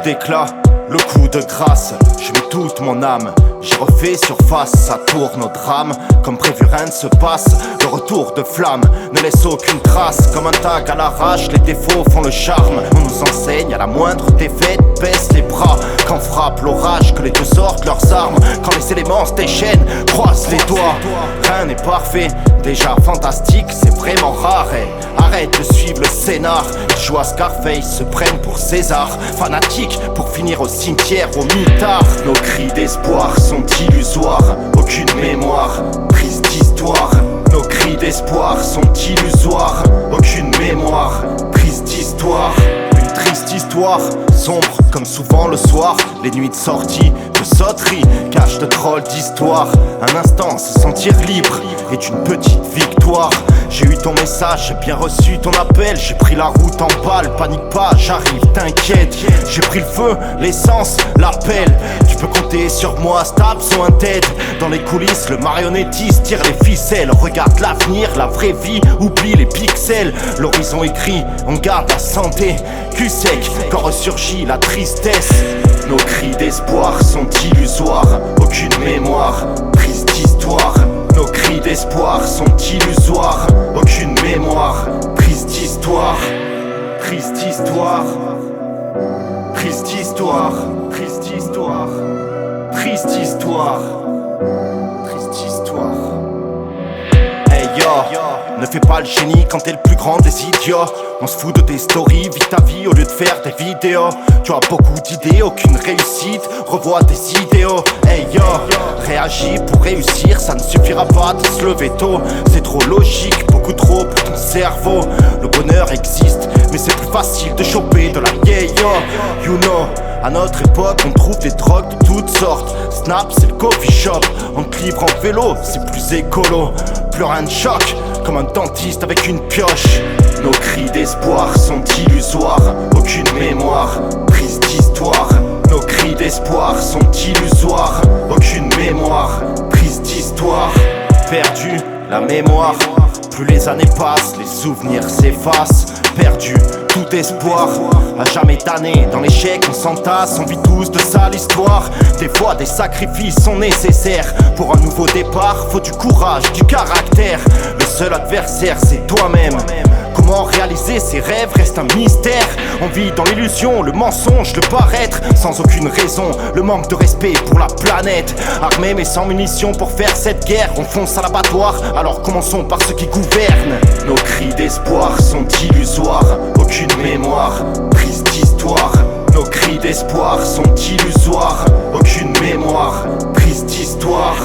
d'éclat, le coup de grâce, je mets toute mon âme. J'ai refait surface, ça tourne au drame. Comme prévu rien ne se passe, le retour de flamme ne laisse aucune trace. Comme un tag à l'arrache, les défauts font le charme. On nous enseigne à la moindre défaite, baisse les bras. Quand frappe l'orage, que les dieux sortent leurs armes. Quand les éléments se déchaînent, croise les doigts. Rien n'est parfait, déjà fantastique, c'est vraiment rare. Et arrête de suivre le scénar. Ils jouent à Scarface, se prennent pour César. Fanatiques pour finir au cimetière, au mitard. Nos cris d'espoir sont illusoires, aucune mémoire, prise d'histoire. Nos cris d'espoir sont illusoires, aucune mémoire, prise d'histoire. Une triste histoire, sombre comme souvent le soir. Les nuits de sortie, de sauterie, cachent de drôles d'histoires. Un instant, se sentir libre est une petite victoire. J'ai eu ton message, j'ai bien reçu ton appel. J'ai pris la route en balle, panique pas, j'arrive, t'inquiète. J'ai pris le feu, l'essence, l'appel. Tu peux compter sur moi, Stabs ou un TED. Dans les coulisses, le marionnettiste tire les ficelles. Regarde l'avenir, la vraie vie, oublie les pixels. L'horizon est gris, on garde la santé. Cul sec, quand ressurgit la tristesse. Nos cris d'espoir sont illusoires, aucune mémoire, prise d'histoire. Nos cris d'espoir sont illusoires, aucune mémoire, prise d'histoire. Prise d'histoire, prise d'histoire, prise d'histoire, prise d'histoire, prise d'histoire. Hey yo, ne fais pas le génie quand t'es le plus grand des idiots. On se fout de tes stories, vis ta vie au lieu de faire des vidéos. Tu as beaucoup d'idées, aucune réussite, revois tes idéaux. Hey yo, réagis pour réussir, ça ne suffira pas de se lever tôt. C'est trop logique, beaucoup trop pour ton cerveau. Le bonheur existe, mais c'est plus facile de choper de la yeah yo. You know, à notre époque on trouve des drogues de toutes sortes. Snap c'est le coffee shop, on te livre en vélo, c'est plus écolo. Plus rien de choc, comme un dentiste avec une pioche. Nos cris d'espoir sont illusoires, aucune mémoire, prise d'histoire. Nos cris d'espoir sont illusoires, aucune mémoire, prise d'histoire. Perdu, la mémoire, plus les années passent, les souvenirs s'effacent. Perdu, tout espoir, à jamais tanné. Dans l'échec on s'entasse, on vit tous de sale histoire. Des fois des sacrifices sont nécessaires. Pour un nouveau départ, faut du courage, du caractère. Le seul adversaire c'est toi-même. Comment réaliser ses rêves reste un mystère. On vit dans l'illusion, le mensonge, le paraître. Sans aucune raison, le manque de respect pour la planète. Armés mais sans munitions pour faire cette guerre. On fonce à l'abattoir, alors commençons par ceux qui gouvernent. Nos cris d'espoir sont illusoires, aucune mémoire, prise d'histoire. Nos cris d'espoir sont illusoires, aucune mémoire, prise d'histoire.